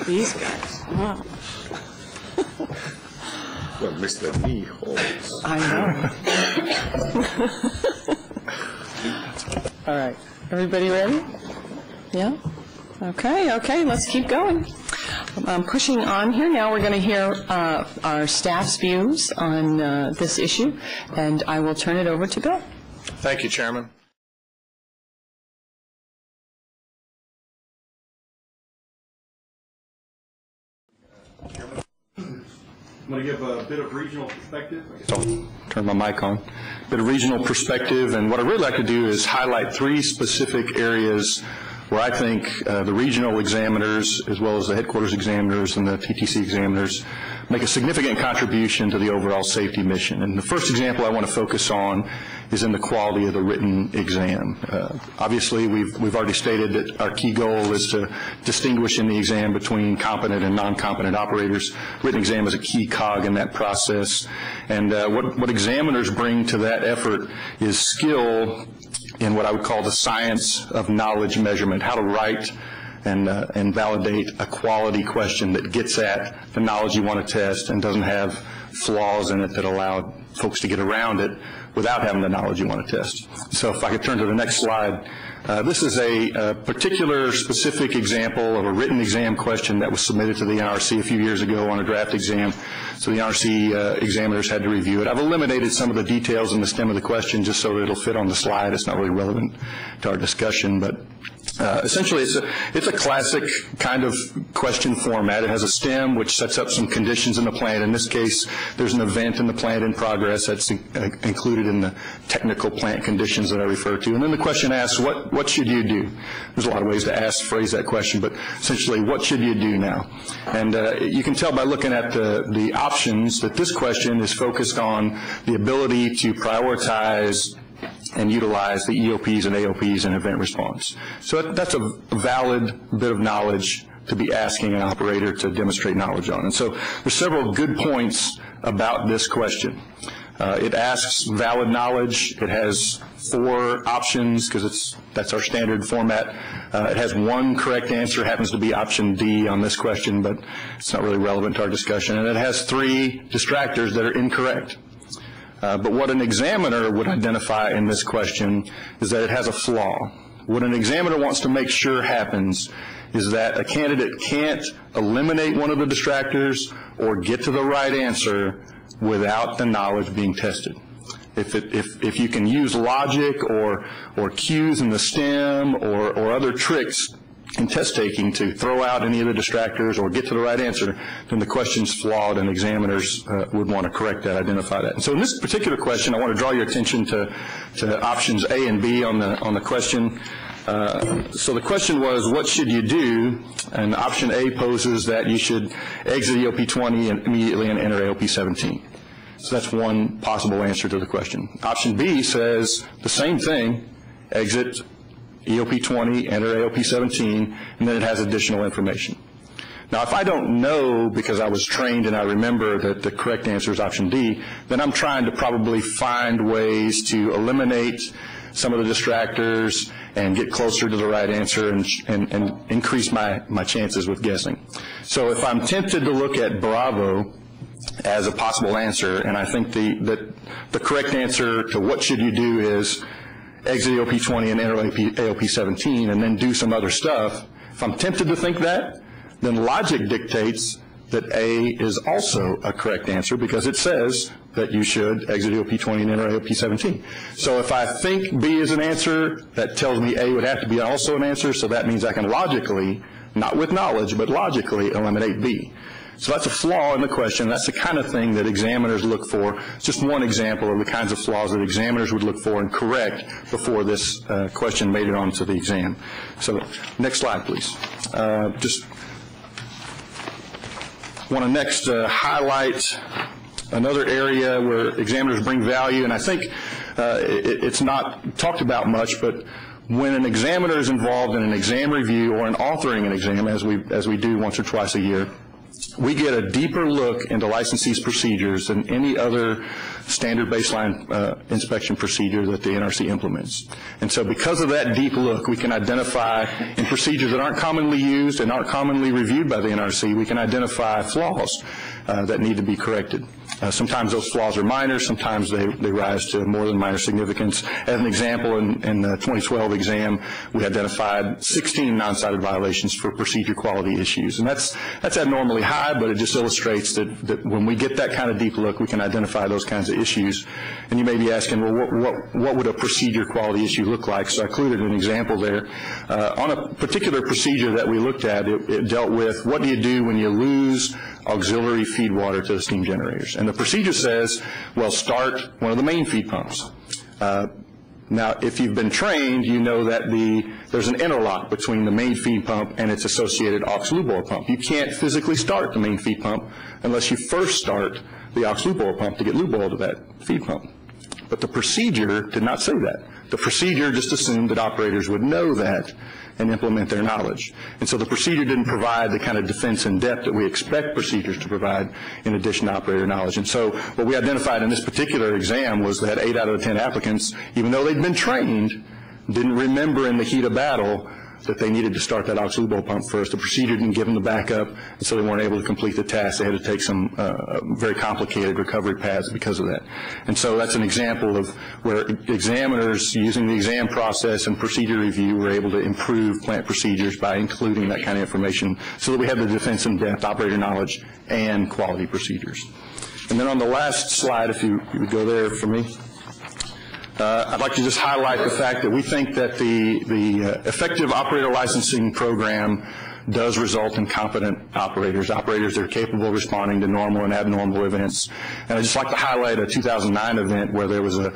These guys. Wow. Well, Mr. Knee holds. I know. All right. Everybody ready? Yeah? Okay, let's keep going. I'm pushing on here. Now we're going to hear our staff's views on this issue, and I will turn it over to Bill. Thank you, Chairman. I'm going to give a bit of regional perspective. I'll turn my mic on. A bit of regional perspective, and what I'd really like to do is highlight three specific areas where I think the regional examiners, as well as the headquarters examiners and the TTC examiners, make a significant contribution to the overall safety mission. And the first example I want to focus on is in the quality of the written exam. Obviously, we've already stated that our key goal is to distinguish in the exam between competent and non-competent operators. Written exam is a key cog in that process. And what examiners bring to that effort is skill in what I would call the science of knowledge measurement, how to write and validate a quality question that gets at the knowledge you want to test and doesn't have flaws in it that allow folks to get around it without having the knowledge you want to test. So if I could turn to the next slide. This is a particular specific example of a written exam question that was submitted to the NRC a few years ago on a draft exam. So the NRC examiners had to review it. I've eliminated some of the details in the stem of the question just so that it'll fit on the slide. It's not really relevant to our discussion, but essentially it's a classic kind of question format. It has a stem which sets up some conditions in the plant. In this case, there's an event in the plant in progress that's included in the technical plant conditions that I refer to. And then the question asks, what should you do? There's a lot of ways to phrase that question, but essentially, what should you do now? And you can tell by looking at the options that this question is focused on the ability to prioritize and utilize the EOPs and AOPs in event response. So that's a valid bit of knowledge to be asking an operator to demonstrate knowledge on. And so there's several good points about this question. It asks valid knowledge. It has 4 options because that's our standard format. It has 1 correct answer, happens to be option D on this question, but it's not really relevant to our discussion. And it has 3 distractors that are incorrect. But what an examiner would identify in this question is that it has a flaw. What an examiner wants to make sure happens is that a candidate can't eliminate one of the distractors or get to the right answer without the knowledge being tested. If you can use logic or cues in the stem or other tricks in test taking to throw out any of the distractors or get to the right answer, then the question's flawed, and examiners would want to correct that, identify that. And so in this particular question, I want to draw your attention to options A and B on the question. So the question was, what should you do? And option A poses that you should exit EOP 20 and immediately and enter AOP 17. So that's one possible answer to the question. Option B says the same thing, exit EOP 20, enter AOP 17, and then it has additional information. Now, if I don't know because I was trained and I remember that the correct answer is option D, then I'm trying to probably find ways to eliminate some of the distractors and get closer to the right answer and increase my chances with guessing. So if I'm tempted to look at Bravo as a possible answer, and I think the correct answer to what should you do is exit EOP 20 and enter AOP 17 and then do some other stuff, if I'm tempted to think that, then logic dictates that A is also a correct answer because it says that you should exit EOP 20 and enter AOP 17. So if I think B is an answer, that tells me A would have to be also an answer, so that means I can logically, not with knowledge, but logically eliminate B. So that's a flaw in the question. That's the kind of thing that examiners look for. It's just one example of the kinds of flaws that examiners would look for and correct before this question made it onto the exam. So next slide, please. Just want to next highlight another area where examiners bring value, and I think it's not talked about much, but when an examiner is involved in an exam review or in authoring an exam, as we do once or twice a year, we get a deeper look into licensees' procedures than any other standard baseline inspection procedure that the NRC implements. And so because of that deep look, we can identify in procedures that aren't commonly used and aren't commonly reviewed by the NRC, we can identify flaws that need to be corrected. Sometimes those flaws are minor, sometimes they rise to more than minor significance. As an example, in the 2012 exam, we identified 16 non-cited violations for procedure quality issues. And that's abnormally high, but it just illustrates that when we get that kind of deep look, we can identify those kinds of issues. And you may be asking, well, what would a procedure quality issue look like? So I included an example there. On a particular procedure that we looked at, it dealt with what do you do when you lose auxiliary feed water to the steam generators. And the procedure says, well, start one of the main feed pumps. Now, if you've been trained, you know that there's an interlock between the main feed pump and its associated aux lube oil pump. You can't physically start the main feed pump unless you first start the aux lube oil pump to get lube oil to that feed pump. But the procedure did not say that. The procedure just assumed that operators would know that and implement their knowledge. And so the procedure didn't provide the kind of defense in depth that we expect procedures to provide in addition to operator knowledge. And so what we identified in this particular exam was that 8 out of the 10 applicants, even though they'd been trained, didn't remember in the heat of battle that they needed to start that aux lube oil pump first. The procedure didn't give them the backup, and so they weren't able to complete the task. They had to take some very complicated recovery paths because of that. And so that's an example of where examiners, using the exam process and procedure review, were able to improve plant procedures by including that kind of information so that we have the defense in depth, operator knowledge, and quality procedures. And then on the last slide, if you would go there for me. I'd like to just highlight the fact that we think that the effective operator licensing program does result in competent operators that are capable of responding to normal and abnormal events. And I'd just like to highlight a 2009 event where there was a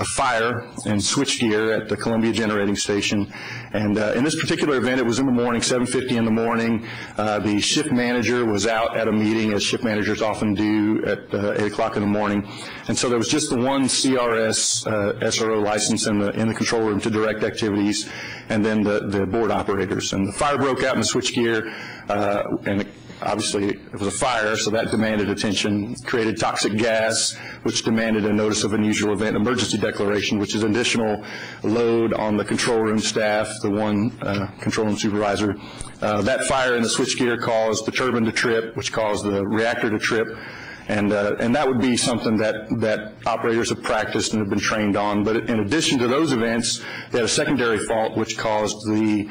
fire in switchgear at the Columbia Generating Station. And in this particular event, it was in the morning, 7:50 in the morning. The shift manager was out at a meeting, as shift managers often do at 8 o'clock in the morning. And so there was just the one CRS SRO license in the control room to direct activities, and then the board operators. And the fire broke out in the switchgear, and obviously it was a fire, so that demanded attention, created toxic gas, which demanded a notice of unusual event emergency declaration, which is additional load on the control room staff, the one control room supervisor. That fire in the switchgear caused the turbine to trip, which caused the reactor to trip. And that would be something that operators have practiced and have been trained on. But in addition to those events, they had a secondary fault which caused the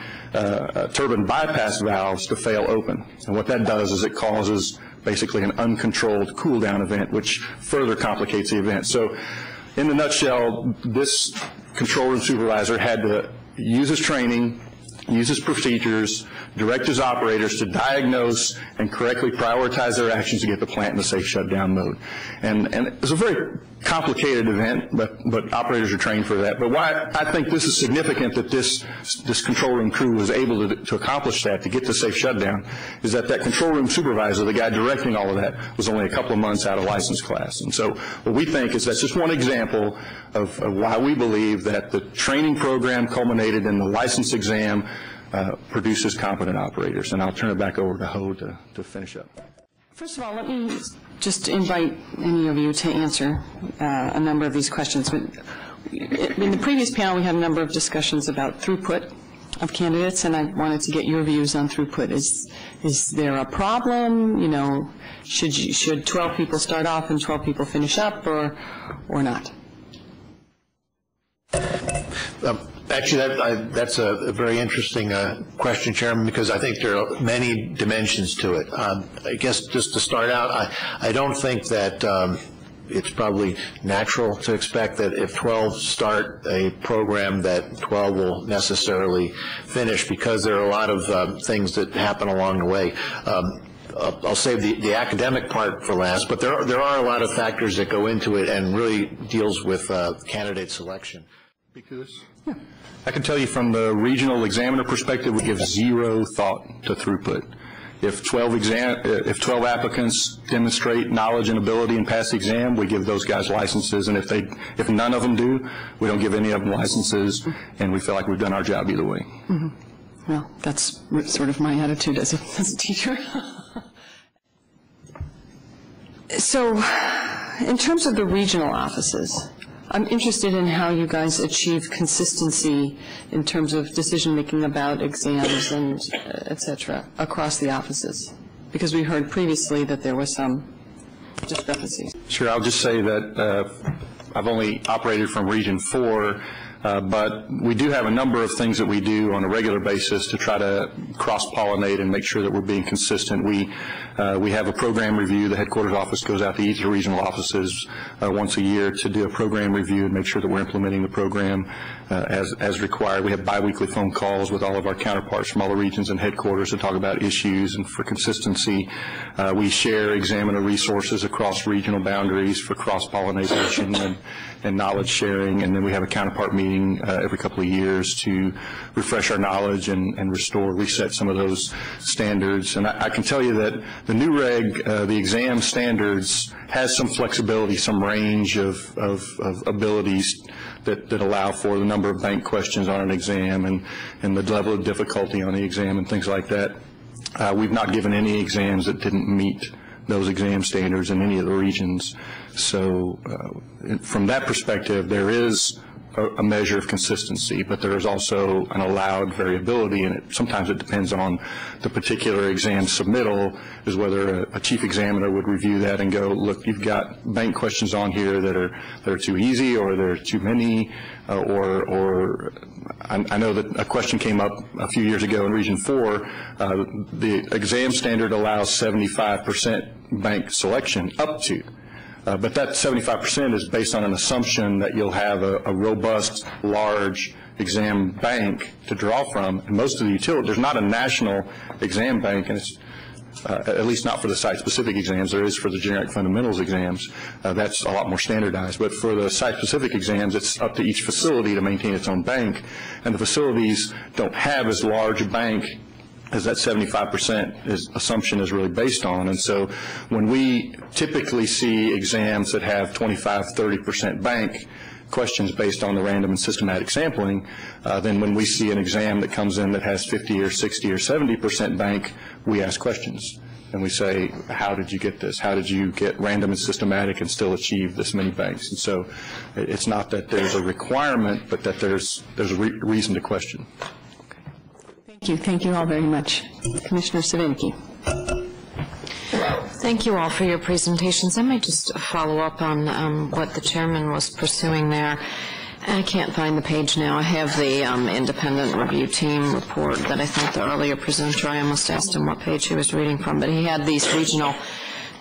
turbine bypass valves to fail open. And what that does is it causes basically an uncontrolled cool down event, which further complicates the event. So in the nutshell, this control room supervisor had to use his training, use his procedures, direct his operators to diagnose and correctly prioritize their actions to get the plant in a safe shutdown mode. And it was a very complicated event, but operators are trained for that. But why I think this is significant that this control room crew was able to accomplish that, to get the safe shutdown, is that control room supervisor, the guy directing all of that, was only a couple of months out of license class. And so what we think is that's just one example of why we believe that the training program culminated in the license exam produces competent operators. And I'll turn it back over to Ho to finish up. First of all, let me just invite any of you to answer a number of these questions. In the previous panel, we had a number of discussions about throughput of candidates, and I wanted to get your views on throughput. Is there a problem? You know, should 12 people start off and 12 people finish up, or not? Actually, that's a very interesting question, Chairman, because I think there are many dimensions to it. I guess just to start out, I don't think that it's probably natural to expect that if 12 start a program that 12 will necessarily finish, because there are a lot of things that happen along the way. I'll save the academic part for last, but there are a lot of factors that go into it and really deals with candidate selection. Because I can tell you from the regional examiner perspective, we give zero thought to throughput. If 12 applicants demonstrate knowledge and ability and pass the exam, we give those guys licenses, and if none of them do, we don't give any of them licenses, and we feel like we've done our job either way. Mm-hmm. Well, that's sort of my attitude as a teacher. So, in terms of the regional offices, I'm interested in how you guys achieve consistency in terms of decision-making about exams and et cetera across the offices, because we heard previously that there was some discrepancies. Sure, I'll just say that I've only operated from Region 4, but we do have a number of things that we do on a regular basis to try to cross-pollinate and make sure that we're being consistent. We have a program review. The headquarters office goes out to each of the regional offices once a year to do a program review and make sure that we're implementing the program as required. We have biweekly phone calls with all of our counterparts from all the regions and headquarters to talk about issues and for consistency. We share examiner resources across regional boundaries for cross-pollination and knowledge sharing, and then we have a counterpart meeting every couple of years to refresh our knowledge and reset some of those standards. And I can tell you that the new reg, the exam standards, has some flexibility, some range of abilities that allow for the number of bank questions on an exam and the level of difficulty on the exam and things like that. We've not given any exams that didn't meet those exam standards in any of the regions. So from that perspective, there is a measure of consistency, but there is also an allowed variability, and sometimes it depends on the particular exam submittal, is whether a chief examiner would review that and go, look, you've got bank questions on here that are too easy, or there are too many, or I know that a question came up a few years ago in Region 4. The exam standard allows 75% bank selection up to. But that 75% is based on an assumption that you'll have a robust, large exam bank to draw from. And most of the utilities, there's not a national exam bank, and it's at least not for the site-specific exams. There is for the generic fundamentals exams. That's a lot more standardized. But for the site-specific exams, it's up to each facility to maintain its own bank. And the facilities don't have as large a bank as that 75% assumption is really based on. And so when we typically see exams that have 25, 30% bank questions based on the random and systematic sampling, then when we see an exam that comes in that has 50 or 60 or 70% bank, we ask questions. And we say, how did you get this? How did you get random and systematic and still achieve this many banks? And so it's not that there's a requirement, but that there's a reason to question. Thank you all very much. Commissioner Savinski. Thank you all for your presentations. I might just follow up on what the chairman was pursuing there. I can't find the page now. I have the independent review team report that I think the earlier presenter, I almost asked him what page he was reading from, but he had these regional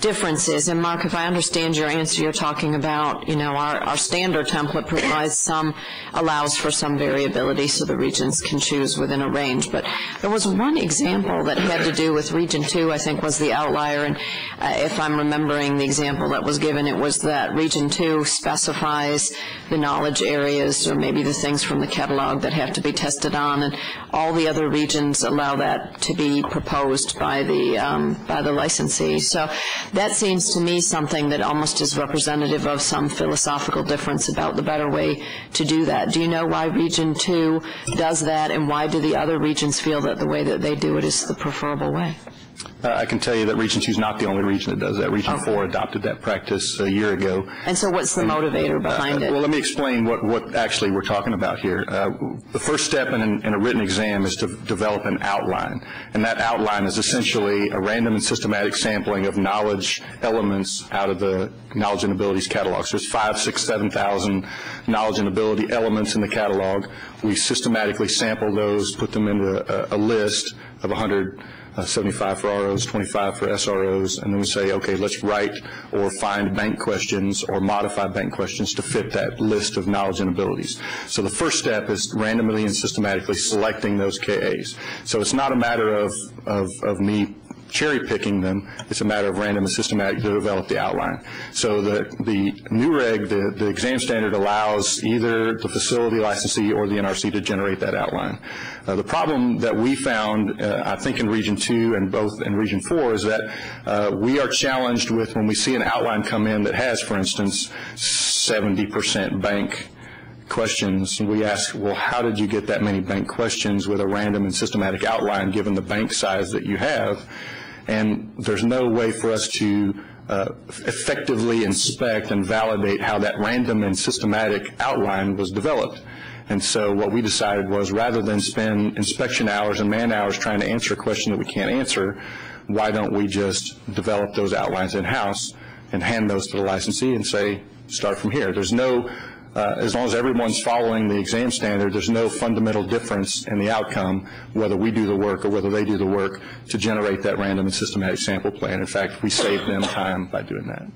differences. And Mark, if I understand your answer, you're talking about, our standard template allows for some variability so the regions can choose within a range. But there was one example that had to do with Region 2, I think was the outlier. And if I'm remembering the example that was given, it was that Region 2 specifies the knowledge areas or maybe the things from the catalog that have to be tested on, and all the other regions allow that to be proposed by the licensee. So that seems to me something that almost is representative of some philosophical difference about the better way to do that. Do you know why Region 2 does that, and why do the other regions feel that the way that they do it is the preferable way? I can tell you that Region 2 is not the only region that does that. Region 4 adopted that practice a year ago. And so what's the motivator behind it? Well, let me explain what actually we're talking about here. The first step in a written exam is to develop an outline. And that outline is essentially a random and systematic sampling of knowledge elements out of the knowledge and abilities catalog. So there's 5,000, 6,000, 7,000 knowledge and ability elements in the catalog. We systematically sample those, put them into a list of 100. 75 for ROs, 25 for SROs, and then we say, okay, let's write or find bank questions or modify bank questions to fit that list of knowledge and abilities. So the first step is randomly and systematically selecting those KAs. So it's not a matter of me cherry picking them. It's a matter of random and systematic to develop the outline. So the new reg, the exam standard, allows either the facility licensee or the NRC to generate that outline. The problem that we found, I think in Region 2 and both in Region 4, is that we are challenged with when we see an outline come in that has, for instance, 70% bank questions, and we ask, well, how did you get that many bank questions with a random and systematic outline given the bank size that you have? And there's no way for us to effectively inspect and validate how that random and systematic outline was developed. And so what we decided was, rather than spend inspection hours and man hours trying to answer a question that we can't answer, why don't we just develop those outlines in-house and hand those to the licensee and say, start from here. There's no, as long as everyone's following the exam standard, there's no fundamental difference in the outcome, whether we do the work or whether they do the work to generate that random and systematic sample plan. In fact, we save them time by doing that.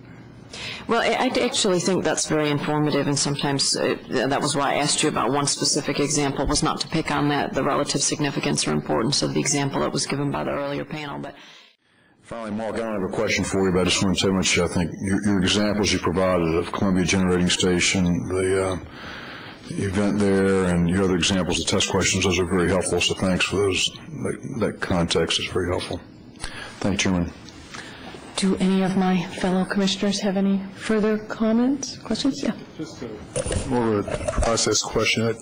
Well, I actually think that's very informative, and sometimes that was why I asked you about one specific example, was not to pick on that, the relative significance or importance of the example that was given by the earlier panel. But finally, Mark, I don't have a question for you, but I just want to say how much I think your examples you provided of Columbia Generating Station, the event there, and your other examples of test questions, those are very helpful, so thanks for those. That context is very helpful. Thank you, Chairman. Do any of my fellow commissioners have any further comments, questions? Yeah. Just more of a process question.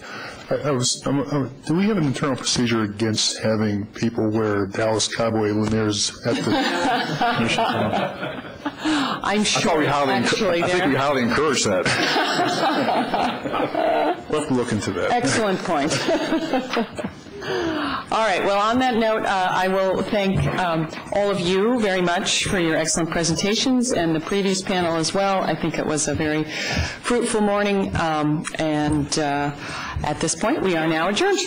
Do we have an internal procedure against having people wear Dallas Cowboy Laniers at the commission? I'm sure, I think we highly encourage that. We'll have to look into that. Excellent point. All right. Well, on that note, I will thank all of you very much for your excellent presentations, and the previous panel as well. I think it was a very fruitful morning, and at this point, we are now adjourned.